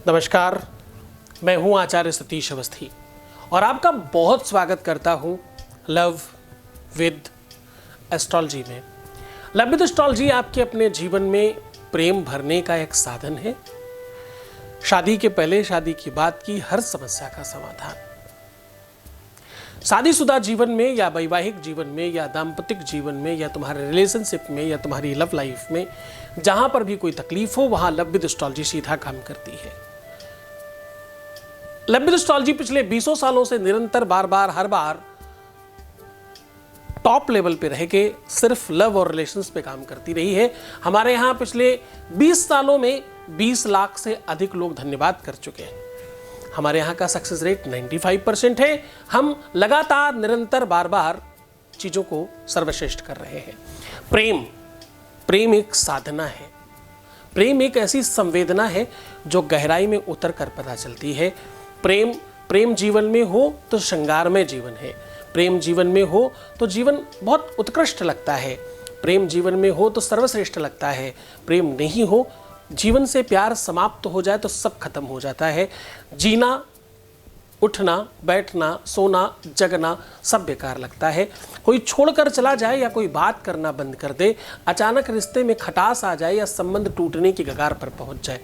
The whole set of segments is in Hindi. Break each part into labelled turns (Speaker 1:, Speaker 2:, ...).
Speaker 1: नमस्कार, मैं हूं आचार्य सतीश अवस्थी और आपका बहुत स्वागत करता हूं लव विद एस्ट्रोलॉजी में। लव विद एस्ट्रोलॉजी आपके अपने जीवन में प्रेम भरने का एक साधन है। शादी के पहले, शादी के बाद की हर समस्या का समाधान। शादीशुदा जीवन में या वैवाहिक जीवन में या दाम्पतिक जीवन में या तुम्हारे रिलेशनशिप में या तुम्हारी लव लाइफ में जहां पर भी कोई तकलीफ हो, वहां लव विद एस्ट्रोलॉजी सीधा काम करती है। लव विद एस्ट्रोलॉजी पिछले 20 सालों से निरंतर हर बार टॉप लेवल पे रह के सिर्फ लव और रिलेशंस पे काम करती रही है। हमारे यहाँ पिछले 20 सालों में 20 लाख से अधिक लोग धन्यवाद कर चुके हैं। हमारे यहाँ का सक्सेस रेट 95% है। हम लगातार निरंतर बार चीज़ों को सर्वश्रेष्ठ कर रहे हैं। प्रेम एक साधना है। प्रेम एक ऐसी संवेदना है जो गहराई में उतर कर पता चलती है। प्रेम जीवन में हो तो श्रृंगारमय जीवन है। प्रेम जीवन में हो तो जीवन बहुत उत्कृष्ट लगता है। प्रेम जीवन में हो तो सर्वश्रेष्ठ लगता है। प्रेम नहीं हो, जीवन से प्यार समाप्त हो जाए तो सब खत्म हो जाता है। जीना, उठना, बैठना, सोना, जगना सब बेकार लगता है। कोई छोड़कर चला जाए या कोई बात करना बंद कर दे, अचानक रिश्ते में खटास आ जाए या संबंध टूटने की कगार पर पहुंच जाए,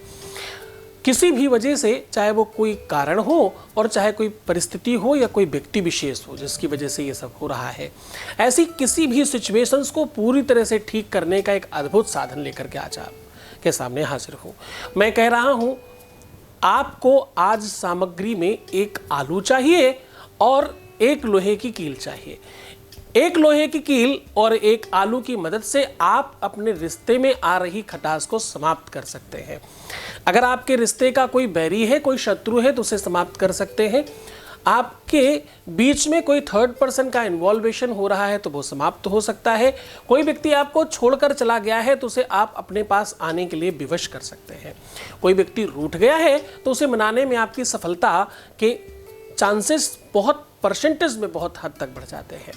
Speaker 1: किसी भी वजह से, चाहे वो कोई कारण हो और चाहे कोई परिस्थिति हो या कोई व्यक्ति विशेष हो जिसकी वजह से ये सब हो रहा है, ऐसी किसी भी सिचुएशंस को पूरी तरह से ठीक करने का एक अद्भुत साधन लेकर के आज आपके सामने हाजिर हूँ। मैं कह रहा हूँ आपको आज सामग्री में एक आलू चाहिए और एक लोहे की कील चाहिए। एक लोहे की कील और एक आलू की मदद से आप अपने रिश्ते में आ रही खटास को समाप्त कर सकते हैं। अगर आपके रिश्ते का कोई बैरी है, कोई शत्रु है तो उसे समाप्त कर सकते हैं। आपके बीच में कोई थर्ड पर्सन का इन्वॉल्वेशन हो रहा है तो वो समाप्त हो सकता है। कोई व्यक्ति आपको छोड़कर चला गया है तो उसे आप अपने पास आने के लिए विवश कर सकते हैं। कोई व्यक्ति रूठ गया है तो उसे मनाने में आपकी सफलता के चांसेस परसेंटेज में बहुत हद तक बढ़ जाते हैं।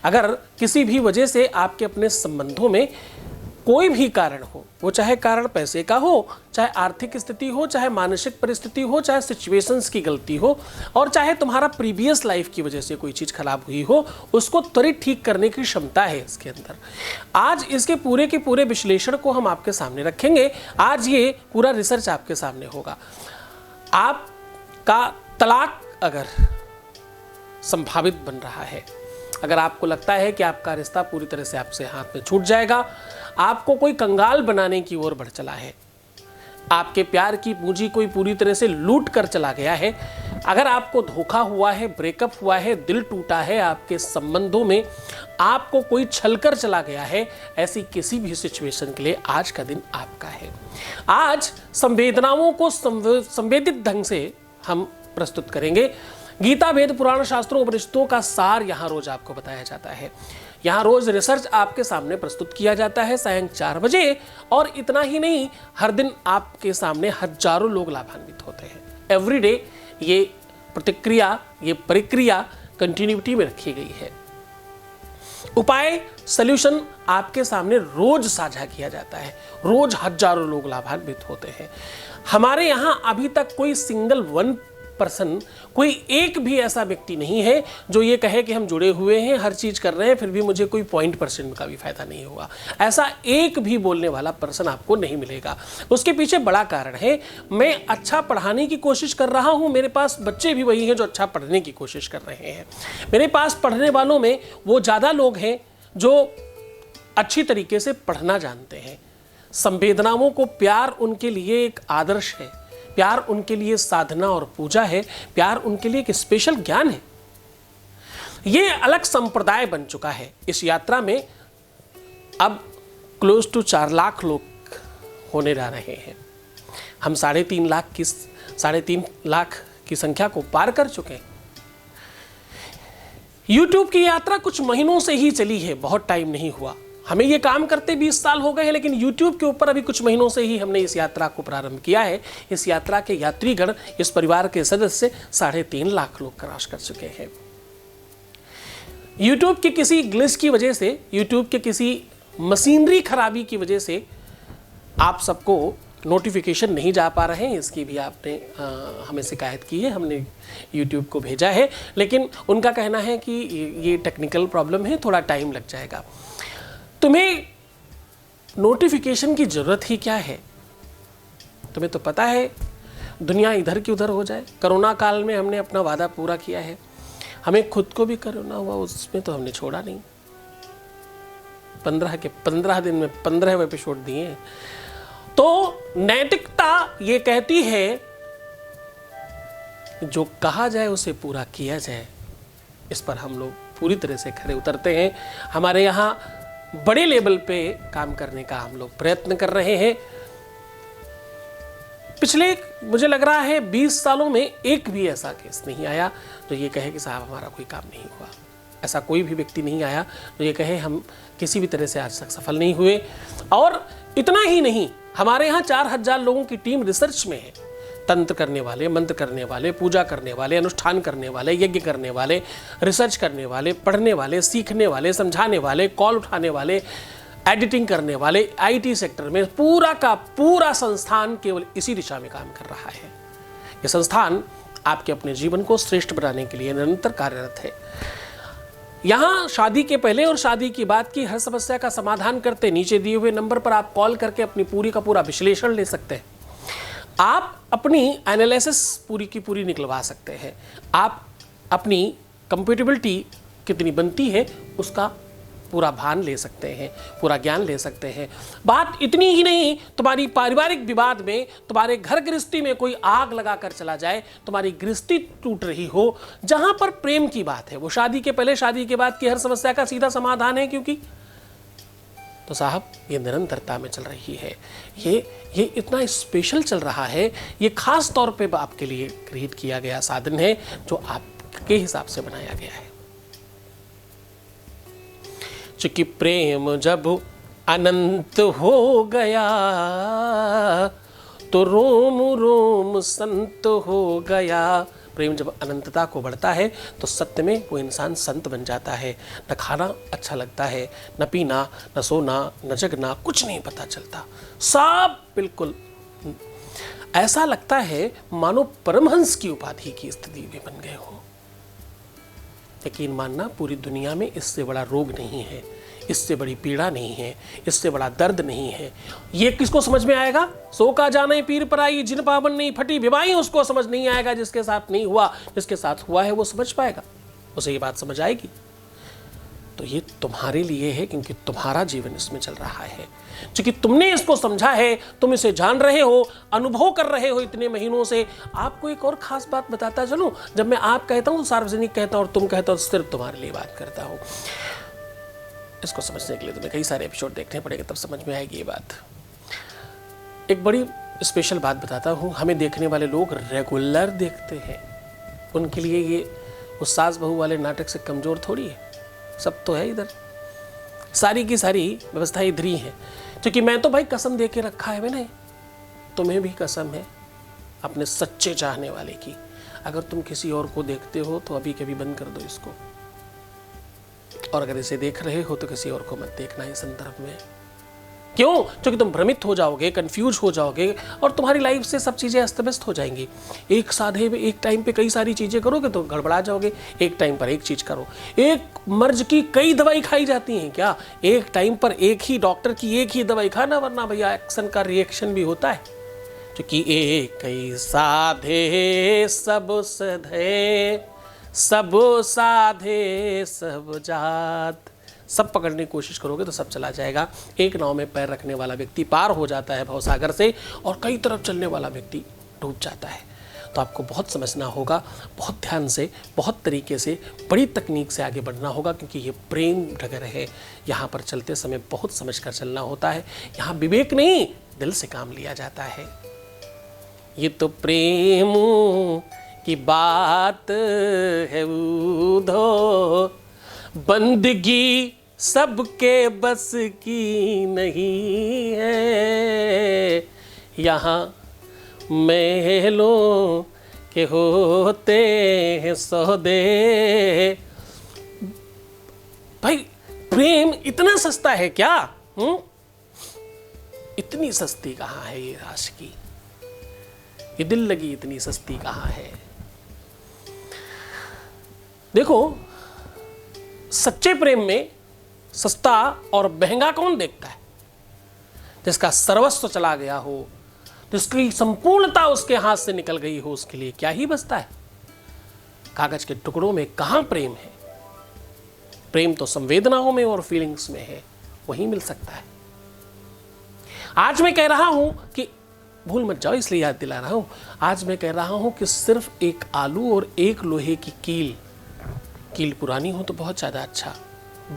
Speaker 1: अगर किसी भी वजह से आपके अपने संबंधों में कोई भी कारण हो, वो चाहे कारण पैसे का हो, चाहे आर्थिक स्थिति हो, चाहे मानसिक परिस्थिति हो, चाहे सिचुएशंस की गलती हो और चाहे तुम्हारा प्रीवियस लाइफ की वजह से कोई चीज़ खराब हुई हो, उसको त्वरित ठीक करने की क्षमता है इसके अंदर। आज इसके पूरे के पूरे विश्लेषण को हम आपके सामने रखेंगे। आज ये पूरा रिसर्च आपके सामने होगा। आपका तलाक अगर संभावित बन रहा है, अगर आपको लगता है कि आपका रिश्ता पूरी तरह से आपसे हाथ में छूट जाएगा, आपको कोई कंगाल बनाने की ओर बढ़ चला है, आपके प्यार की पूंजी कोई पूरी तरह से लूट कर चला गया है, अगर आपको धोखा हुआ है, ब्रेकअप हुआ है, दिल टूटा है, आपके संबंधों में आपको कोई छलकर चला गया है, ऐसी किसी भी सिचुएशन के लिए आज का दिन आपका है। आज संवेदनाओं को संवेदित ढंग से हम प्रस्तुत करेंगे। गीता, वेद, पुराण, शास्त्रों, उपनिषदों का सार यहाँ रोज आपको बताया जाता है। यहाँ रोज रिसर्च आपके सामने प्रस्तुत किया जाता है सायं 4 बजे। और इतना ही नहीं, हर दिन आपके सामने हजारों लोग लाभान्वित होते हैं। एवरीडे ये प्रतिक्रिया, ये प्रक्रिया कंटिन्यूटी में रखी गई है। उपाय, सॉल्यूशन आपके सामने रोज साझा किया जाता है। रोज हजारों लोग लाभान्वित होते हैं। हमारे यहाँ अभी तक कोई सिंगल 1%, कोई एक भी ऐसा व्यक्ति नहीं है जो ये कहे कि हम जुड़े हुए हैं, हर चीज कर रहे हैं, फिर भी मुझे कोई 0% का भी फायदा नहीं हुआ। ऐसा एक भी बोलने वाला पर्सन आपको नहीं मिलेगा। उसके पीछे बड़ा कारण है। मैं अच्छा पढ़ाने की कोशिश कर रहा हूं, मेरे पास बच्चे भी वही हैं जो अच्छा पढ़ने की कोशिश कर रहे हैं। मेरे पास पढ़ने वालों में वो ज्यादा लोग हैं जो अच्छी तरीके से पढ़ना जानते हैं। संवेदनाओं को प्यार उनके लिए एक आदर्श है। प्यार उनके लिए साधना और पूजा है। प्यार उनके लिए एक स्पेशल ज्ञान है। ये अलग संप्रदाय बन चुका है। इस यात्रा में अब क्लोज टू 4 लाख लोग होने जा रहे हैं। हम 3.5 लाख की संख्या को पार कर चुके हैं। YouTube की यात्रा कुछ महीनों से ही चली है, बहुत टाइम नहीं हुआ। हमें ये काम करते 20 साल हो गए हैं, लेकिन YouTube के ऊपर अभी कुछ महीनों से ही हमने इस यात्रा को प्रारंभ किया है। इस यात्रा के यात्रीगण, इस परिवार के सदस्य 3.5 लाख लोग क्रॉस कर चुके हैं। YouTube के किसी ग्लिच की वजह से, YouTube के किसी मशीनरी खराबी की वजह से आप सबको नोटिफिकेशन नहीं जा पा रहे हैं, इसकी भी आपने हमें शिकायत की है, हमने YouTube को भेजा है, लेकिन उनका कहना है कि ये टेक्निकल प्रॉब्लम है, थोड़ा टाइम लग जाएगा। तुम्हें नोटिफिकेशन की ज़रूरत ही क्या है? तुम्हें तो पता है दुनिया इधर की उधर हो जाए। कोरोना काल में हमने अपना वादा पूरा किया है, हमें खुद को भी कोरोना हुआ, उसमें तो हमने छोड़ा नहीं। 15 दिन में 15 एपिसोड दिए हैं। तो नैतिकता ये कहती है जो कहा जाए उसे पूरा किया जाए। इस पर हम लोग पूरी तरह से खरे उतरते हैं। हमारे यहाँ बड़े लेवल पे काम करने का हम लोग प्रयत्न कर रहे हैं। पिछले मुझे लग रहा है 20 सालों में एक भी ऐसा केस नहीं आया जो ये कहे कि साहब हमारा कोई काम नहीं हुआ। ऐसा कोई भी व्यक्ति नहीं आया जो ये कहे हम किसी भी तरह से आज तक सफल नहीं हुए। और इतना ही नहीं, हमारे यहाँ 4000 लोगों की टीम रिसर्च में है। तंत्र करने वाले, मंत्र करने वाले, पूजा करने वाले, अनुष्ठान करने वाले, यज्ञ करने वाले, रिसर्च करने वाले, पढ़ने वाले, सीखने वाले, समझाने वाले, कॉल उठाने वाले, एडिटिंग करने वाले, आईटी सेक्टर में पूरा का पूरा संस्थान केवल इसी दिशा में काम कर रहा है। ये संस्थान आपके अपने जीवन को श्रेष्ठ बनाने के लिए निरंतर कार्यरत है। यहाँ शादी के पहले और शादी के बाद की हर समस्या का समाधान करते नीचे दिए हुए नंबर पर आप कॉल करके अपनी पूरी का पूरा विश्लेषण ले सकते हैं। आप अपनी एनालिसिस पूरी की पूरी निकलवा सकते हैं। आप अपनी कंपेटिबिलिटी कितनी बनती है उसका पूरा भान ले सकते हैं, पूरा ज्ञान ले सकते हैं। बात इतनी ही नहीं, तुम्हारी पारिवारिक विवाद में, तुम्हारे घर गृहस्थी में कोई आग लगाकर चला जाए, तुम्हारी गृहस्थी टूट रही हो, जहां पर प्रेम की बात है, वो शादी के पहले शादी के बाद की हर समस्या का सीधा समाधान है। क्योंकि तो साहब ये निरंतरता में चल रही है, ये इतना स्पेशल चल रहा है, ये खास तौर पे आपके लिए क्रिएट किया गया साधन है जो आपके हिसाब से बनाया गया है। चूंकि प्रेम जब अनंत हो गया तो रोम रोम संत हो गया। प्रेम जब अनंतता को बढ़ता है तो सत्य में वो इंसान संत बन जाता है। न खाना अच्छा लगता है, न पीना, न सोना, न जगना, कुछ नहीं पता चलता, सब बिल्कुल ऐसा लगता है मानो परमहंस की उपाधि की स्थिति में बन गए हो। यकीन मानना, पूरी दुनिया में इससे बड़ा रोग नहीं है, इससे बड़ी पीड़ा नहीं है, इससे बड़ा दर्द नहीं है। ये किसको समझ में आएगा? सो का जाने पीर पराई, जिन पावन नहीं फटी विवाई, उसको समझ नहीं आएगा। जिसके साथ नहीं हुआ, जिसके साथ हुआ है वो समझ पाएगा, उसे ये बात समझ आएगी। तो ये तुम्हारे लिए है क्योंकि तुम्हारा जीवन इसमें चल रहा है। क्योंकि तुमने इसको समझा है, तुम इसे जान रहे हो, अनुभव कर रहे हो इतने महीनों से। आपको एक और खास बात बताता चलूं, जब मैं आप कहता हूं सार्वजनिक कहता हूं और तुम कहता हो, सिर्फ तुम्हारे लिए बात करता हूं। इसको समझने के लिए तुम्हें कई सारे एपिसोड देखने पड़ेंगे, तब समझ में आएगी ये बात। एक बड़ी स्पेशल बात बताता हूँ, हमें देखने वाले लोग रेगुलर देखते हैं, उनके लिए ये उस सास बहू वाले नाटक से कमज़ोर थोड़ी है। सब तो है इधर, सारी की सारी व्यवस्था इधर ही है। क्योंकि मैं तो भाई कसम दे के रखा है मैंने, तुम्हें भी कसम है अपने सच्चे चाहने वाले की। अगर तुम किसी और को देखते हो तो अभी कभी बंद कर दो इसको, और अगर इसे देख रहे हो तो किसी और को मत देखना इस संदर्भ में। क्यों? क्योंकि तुम भ्रमित हो जाओगे, कंफ्यूज हो जाओगे और तुम्हारी लाइफ से सब चीज़ें अस्त व्यस्त हो जाएंगी। एक साधे में एक टाइम पे कई सारी चीज़ें करोगे तो गड़बड़ा जाओगे। एक टाइम पर एक चीज़ करो। एक मर्ज की कई दवाई खाई जाती हैं क्या? एक टाइम पर एक ही डॉक्टर की एक ही दवाई खाना, वरना भैया एक्शन का रिएक्शन भी होता है। क्योंकि एक ही साधे सब सधे, सब साधे सब जात। सब पकड़ने की कोशिश करोगे तो सब चला जाएगा। एक नाव में पैर रखने वाला व्यक्ति पार हो जाता है भवसागर से, और कई तरफ चलने वाला व्यक्ति डूब जाता है। तो आपको बहुत समझना होगा, बहुत ध्यान से, बहुत तरीके से, बड़ी तकनीक से आगे बढ़ना होगा। क्योंकि ये प्रेम डगर है, यहाँ पर चलते समय बहुत समझ कर चलना होता है। यहाँ विवेक नहीं, दिल से काम लिया जाता है। ये तो प्रेम की बात है उधो, बंदगी सबके बस की नहीं है। यहाँ महलों के होते हैं सौदे। भाई प्रेम इतना सस्ता है क्या? इतनी सस्ती कहाँ है ये आशिकी, ये दिल लगी इतनी सस्ती कहाँ है। देखो, सच्चे प्रेम में सस्ता और महंगा कौन देखता है? जिसका सर्वस्व चला गया हो, जिसकी संपूर्णता उसके हाथ से निकल गई हो, उसके लिए क्या ही बचता है? कागज के टुकड़ों में कहां प्रेम है? प्रेम तो संवेदनाओं में और फीलिंग्स में है, वही मिल सकता है। आज मैं कह रहा हूं कि भूल मत जाओ, इसलिए याद दिला रहा हूं, आज मैं कह रहा हूं कि सिर्फ एक आलू और एक लोहे की कील पुरानी हो तो बहुत ज्यादा अच्छा।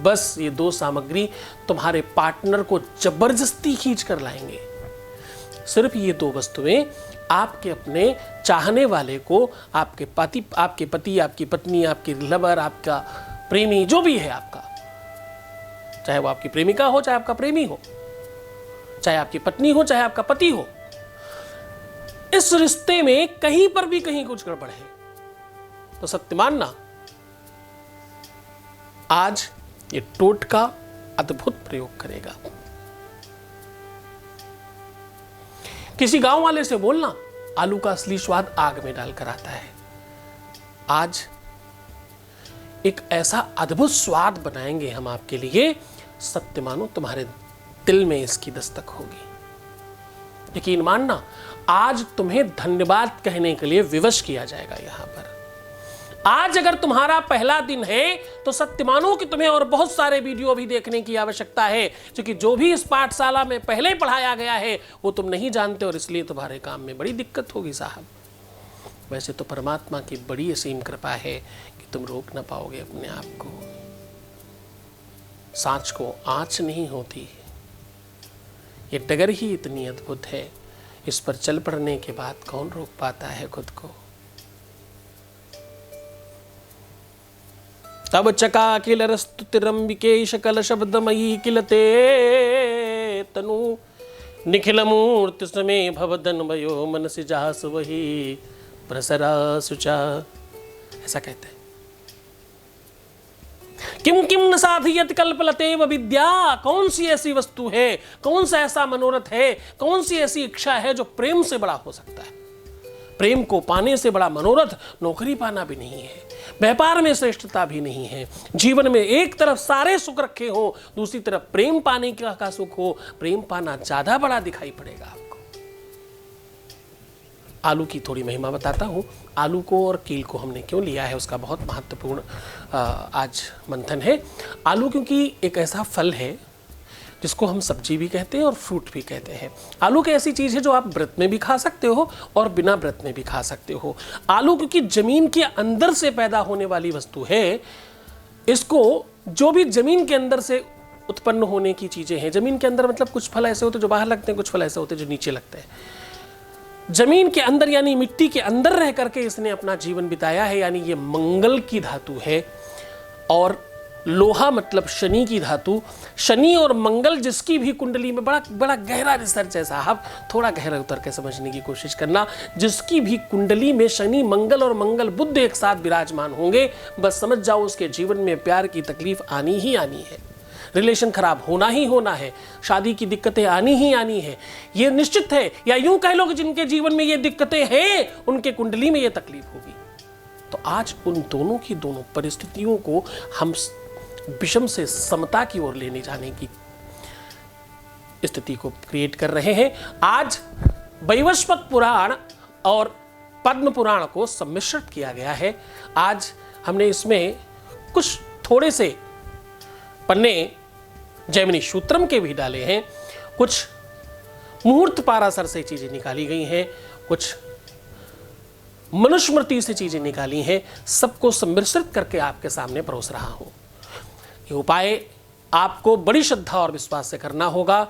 Speaker 1: बस ये दो सामग्री तुम्हारे पार्टनर को जबरदस्ती खींच कर लाएंगे। सिर्फ ये दो वस्तुएं आपके अपने चाहने वाले को, आपके पति, आपकी पत्नी, आपकी लवर, आपका प्रेमी, जो भी है आपका, चाहे वो आपकी प्रेमिका हो, चाहे आपका प्रेमी हो, चाहे आपकी पत्नी हो, चाहे आपका पति हो, इस रिश्ते में कहीं पर भी कहीं कुछ गड़बड़ है तो सत्य मानना, आज ये टोटका अद्भुत प्रयोग करेगा। किसी गांव वाले से बोलना, आलू का असली स्वाद आग में डालकर आता है। आज एक ऐसा अद्भुत स्वाद बनाएंगे हम आपके लिए, सत्य मानो तुम्हारे दिल में इसकी दस्तक होगी। यकीन मानना, आज तुम्हें धन्यवाद कहने के लिए विवश किया जाएगा। यहां पर आज अगर तुम्हारा पहला दिन है तो सत्य मानो कि तुम्हें और बहुत सारे वीडियो भी देखने की आवश्यकता है, क्योंकि जो भी इस पाठशाला में पहले पढ़ाया गया है वो तुम नहीं जानते और इसलिए तुम्हारे काम में बड़ी दिक्कत होगी साहब। वैसे तो परमात्मा की बड़ी असीम कृपा है कि तुम रोक ना पाओगे अपने आप को। सांच को आंच नहीं होती, ये डगर ही इतनी अद्भुत है, इस पर चल पड़ने के बाद कौन रोक पाता है खुद को। तब चका किल रस्तुतिरंबिकेश कल शब्दमयी किलते तनु निखिल मूर्ति समय भवदन भयो मनसि जास वही प्रसरा सुचा। ऐसा कहते हैं। किम किम न साधियत कल्पलते व विद्या, कौन सी ऐसी वस्तु है, कौन सा ऐसा मनोरथ है, कौन सी ऐसी इच्छा है जो प्रेम से बड़ा हो सकता है। प्रेम को पाने से बड़ा मनोरथ नौकरी पाना भी नहीं है, व्यापार में श्रेष्ठता भी नहीं है। जीवन में एक तरफ सारे सुख रखे हो, दूसरी तरफ प्रेम पाने का सुख हो, प्रेम पाना ज्यादा बड़ा दिखाई पड़ेगा आपको। आलू की थोड़ी महिमा बताता हूँ। आलू को और कील को हमने क्यों लिया है, उसका बहुत महत्वपूर्ण आज मंथन है। आलू क्योंकि एक ऐसा फल है जिसको हम सब्जी भी कहते हैं और फ्रूट भी कहते हैं। आलू की ऐसी चीज़ है जो आप व्रत में भी खा सकते हो और बिना व्रत में भी खा सकते हो। आलू क्योंकि जमीन के अंदर से पैदा होने वाली वस्तु है, इसको जो भी जमीन के अंदर से उत्पन्न होने की चीज़ें हैं, जमीन के अंदर मतलब कुछ फल ऐसे होते हैं जो बाहर लगते हैं, कुछ फल ऐसे होते हैं जो नीचे लगते हैं। जमीन के अंदर यानी मिट्टी के अंदर रह करके इसने अपना जीवन बिताया है, यानी ये मंगल की धातु है। और लोहा मतलब शनि की धातु। शनि और मंगल जिसकी भी कुंडली में, बड़ा बड़ा गहरा रिसर्च है साहब, थोड़ा गहरा उतर के समझने की कोशिश करना। जिसकी भी कुंडली में शनि मंगल और मंगल बुध एक साथ विराजमान होंगे, बस समझ जाओ उसके जीवन में प्यार की तकलीफ आनी ही आनी है, रिलेशन खराब होना ही होना है, शादी की दिक्कतें आनी ही आनी है, ये निश्चित है। या यूं कह लो कि जिनके जीवन में ये दिक्कतें हैं उनके कुंडली में ये तकलीफ होगी। तो आज उन दोनों की दोनों परिस्थितियों को हम विषम से समता की ओर लेने जाने की स्थिति को क्रिएट कर रहे हैं। आज वैवस्वत पुराण और पद्म पुराण को सम्मिश्रित किया गया है। आज हमने इसमें कुछ थोड़े से पन्ने जैमिनी सूत्रम के भी डाले हैं, कुछ मुहूर्त पाराशर से चीजें निकाली गई हैं, कुछ मनुस्मृति से चीजें निकाली हैं, सबको सम्मिश्रित करके आपके सामने परोस रहा हूं। ये उपाय आपको बड़ी श्रद्धा और विश्वास से करना होगा।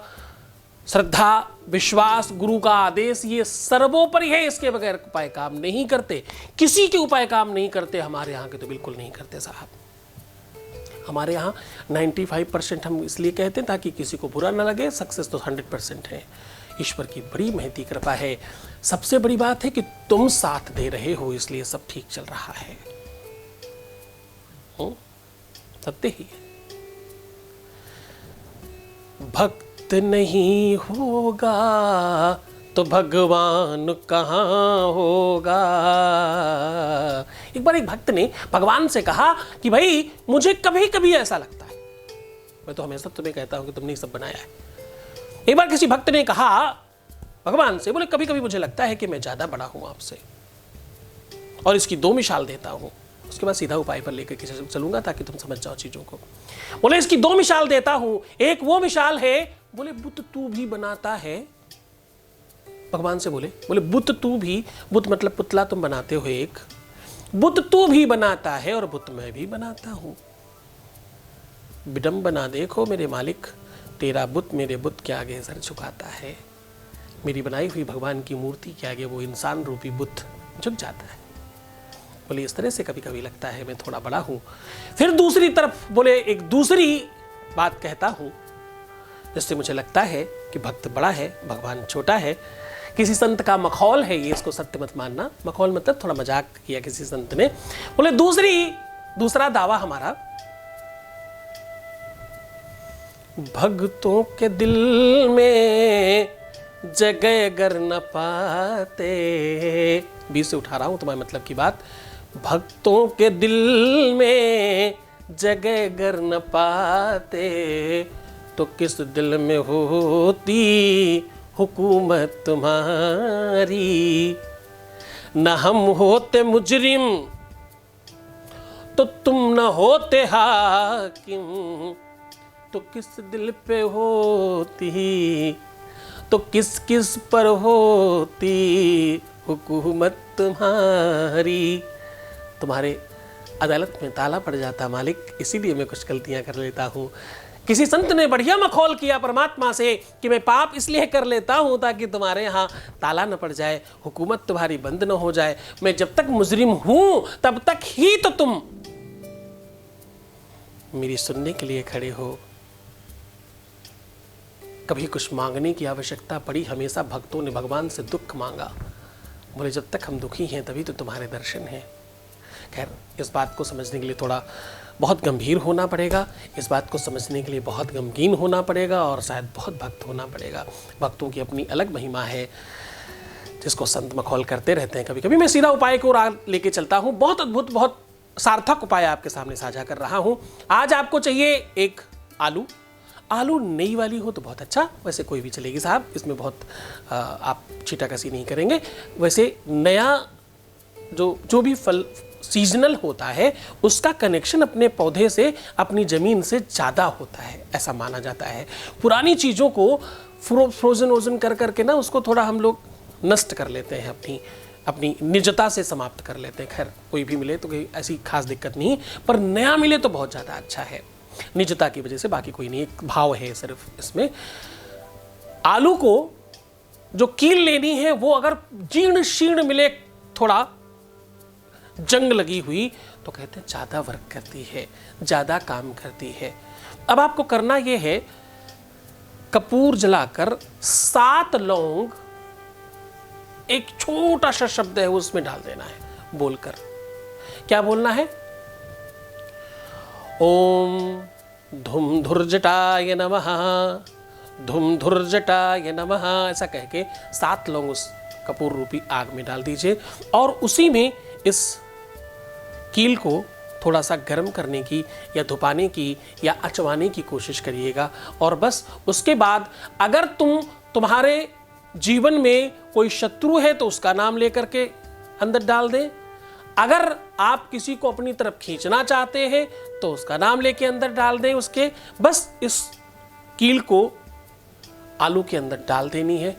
Speaker 1: श्रद्धा, विश्वास, गुरु का आदेश, ये सर्वोपरि है। इसके बगैर उपाय काम नहीं करते, किसी के उपाय काम नहीं करते। हमारे यहाँ के तो बिल्कुल नहीं करते साहब। हमारे यहाँ 95% हम इसलिए कहते हैं ताकि किसी को बुरा ना लगे, सक्सेस तो 100% है। ईश्वर की बड़ी महती कृपा है। सबसे बड़ी बात है कि तुम साथ दे रहे हो, इसलिए सब ठीक चल रहा है। सत्य ही है। भक्त भक्त नहीं होगा तो भगवान कहाँ होगा। एक बार एक भक्त ने भगवान से कहा कि भाई मुझे कभी कभी ऐसा लगता है, मैं तो हमेशा तुम्हें कहता हूं कि तुमने सब बनाया है। एक बार किसी भक्त ने कहा भगवान से, बोले कभी कभी मुझे लगता है कि मैं ज्यादा बड़ा हूं आपसे, और इसकी दो मिसाल देता हूं, उसके बाद सीधा उपाय पर लेकर के चलूंगा ताकि तुम समझ जाओ चीजों को। बोले इसकी दो मिसाल देता हूं, एक वो मिसाल है, बोले बुत तू भी बनाता है। भगवान से बोले बुत तू भी, बुत मतलब पुतला तुम बनाते हो एक, बुत तू भी बनाता है और बुत मैं भी बनाता हूं। विडंबना देखो मेरे मालिक, तेरा बुत मेरे बुत के आगे सर झुकाता है। मेरी बनाई हुई भगवान की मूर्ति के आगे वो इंसान रूपी बुत झुक जाता है। बोले इस तरह से कभी कभी लगता है मैं थोड़ा बड़ा हूं। फिर दूसरी तरफ बोले एक दूसरी बात कहता हूं जिससे मुझे लगता है कि भक्त बड़ा है, भगवान छोटा है। किसी संत का मखौल है ये, इसको सत्य मत मानना। मखौल मतलब थोड़ा मजाक किया किसी संत ने। बोले दूसरा दावा हमारा, भक्तों के दिल में जगह गर न पाते। बीच से उठा रहा हूं तुम्हारे मतलब की बात। भक्तों के दिल में जगह गर न पाते तो किस दिल में होती हुकूमत तुम्हारी। न हम होते मुजरिम तो तुम न होते हाकिम, तो किस दिल पे होती, तो किस किस पर होती हुकूमत तुम्हारी। तुम्हारे अदालत में ताला पड़ जाता मालिक, इसीलिए मैं कुछ गलतियां कर लेता हूं। किसी संत ने बढ़िया मखौल किया परमात्मा से कि मैं पाप इसलिए कर लेता हूं ताकि तुम्हारे यहां ताला न पड़ जाए, हुकूमत तुम्हारी बंद न हो जाए। मैं जब तक मुजरिम हूं तब तक ही तो तुम मेरी सुनने के लिए खड़े हो। कभी कुछ मांगने की आवश्यकता पड़ी, हमेशा भक्तों ने भगवान से दुख मांगा। बोले जब तक हम दुखी हैं तभी तो तुम्हारे दर्शन हैं। खैर इस बात को समझने के लिए थोड़ा बहुत गंभीर होना पड़ेगा, इस बात को समझने के लिए बहुत गमगीन होना पड़ेगा और शायद बहुत भक्त होना पड़ेगा। भक्तों की अपनी अलग महिमा है जिसको संत मखौल करते रहते हैं। कभी कभी मैं सीधा उपाय को लेके चलता हूँ। बहुत अद्भुत, बहुत सार्थक उपाय आपके सामने साझा कर रहा हूँ। आज आपको चाहिए एक आलू नई वाली हो तो बहुत अच्छा, वैसे कोई भी चलेगी साहब, इसमें बहुत आप छीटाकसी नहीं करेंगे। वैसे नया जो भी फल सीजनल होता है उसका कनेक्शन अपने पौधे से, अपनी ज़मीन से ज़्यादा होता है, ऐसा माना जाता है। पुरानी चीज़ों को फ्रोजन कर करके ना उसको थोड़ा हम लोग नष्ट कर लेते हैं, अपनी निजता से समाप्त कर लेते हैं। खैर कोई भी मिले तो कोई ऐसी खास दिक्कत नहीं, पर नया मिले तो बहुत ज़्यादा अच्छा है, निजता की वजह से, बाकी कोई नहीं, एक भाव है सिर्फ इसमें। आलू को जो कील लेनी है वो अगर जीर्ण शीर्ण मिले, थोड़ा जंग लगी हुई, तो कहते हैं ज़्यादा वर्क करती है, ज़्यादा काम करती है। अब आपको करना यह है, कपूर जलाकर 7 लौंग, एक छोटा सा शब्द है उसमें डाल देना है, बोलकर। क्या बोलना है? ओम धुम धुर्जटाय नमः, धुम धुर्जटाय नमः, ऐसा कह के 7 लौंग उस कपूर रूपी आग में डाल दीजिए और उसी में इस कील को थोड़ा सा गर्म करने की या धुपाने की या अचवाने की कोशिश करिएगा। और बस उसके बाद अगर तुम्हारे जीवन में कोई शत्रु है तो उसका नाम लेकर के अंदर डाल दें। अगर आप किसी को अपनी तरफ खींचना चाहते हैं तो उसका नाम लेके अंदर डाल दें उसके। बस इस कील को आलू के अंदर डाल देनी है।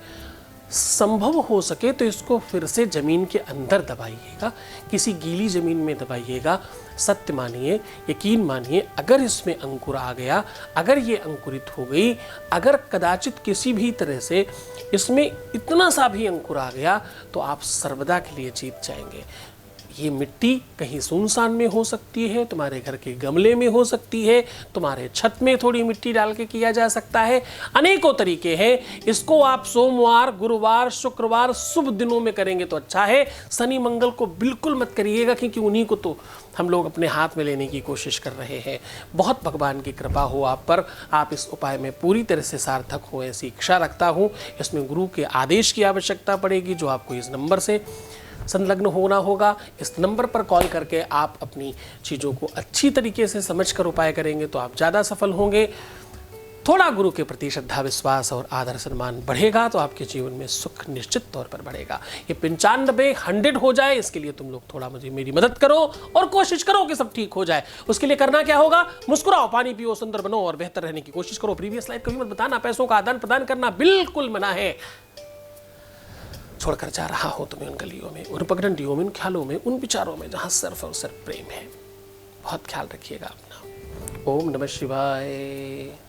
Speaker 1: संभव हो सके तो इसको फिर से जमीन के अंदर दबाइएगा, किसी गीली जमीन में दबाइएगा। सत्य मानिए, यकीन मानिए, अगर इसमें अंकुर आ गया, अगर ये अंकुरित हो गई, अगर कदाचित किसी भी तरह से इसमें इतना सा भी अंकुर आ गया तो आप सर्वदा के लिए जीत जाएंगे। ये मिट्टी कहीं सुनसान में हो सकती है, तुम्हारे घर के गमले में हो सकती है, तुम्हारे छत में थोड़ी मिट्टी डाल के किया जा सकता है। अनेकों तरीके हैं। इसको आप सोमवार, गुरुवार, शुक्रवार शुभ दिनों में करेंगे तो अच्छा है। शनि मंगल को बिल्कुल मत करिएगा, क्योंकि उन्हीं को तो हम लोग अपने हाथ में लेने की कोशिश कर रहे हैं। बहुत भगवान की कृपा हो आप पर, आप इस उपाय में पूरी तरह से सार्थक हो ऐसी इच्छा रखता हूँ। इसमें गुरु के आदेश की आवश्यकता पड़ेगी, जो आपको इस नंबर से संलग्न होना होगा। इस नंबर पर कॉल करके आप अपनी चीज़ों को अच्छी तरीके से समझकर उपाय करेंगे तो आप ज़्यादा सफल होंगे। थोड़ा गुरु के प्रति श्रद्धा, विश्वास और आदर सम्मान बढ़ेगा तो आपके जीवन में सुख निश्चित तौर पर बढ़ेगा। ये 95 100 हो जाए, इसके लिए तुम लोग थोड़ा मेरी मदद करो और कोशिश करो कि सब ठीक हो जाए। उसके लिए करना क्या होगा? मुस्कुराओ, पानी पियो, सुंदर बनो और बेहतर रहने की कोशिश करो। प्रीवियस लाइफ कभी मत बताना। पैसों का आदान प्रदान करना बिल्कुल मना है। छोड़कर जा रहा हो तुम्हें उन गलियों में, उन पगडंडियों में, उन ख्यालों में, उन विचारों में जहां सिर्फ और सिर्फ प्रेम है। बहुत ख्याल रखिएगा अपना। ओम नमः शिवाय।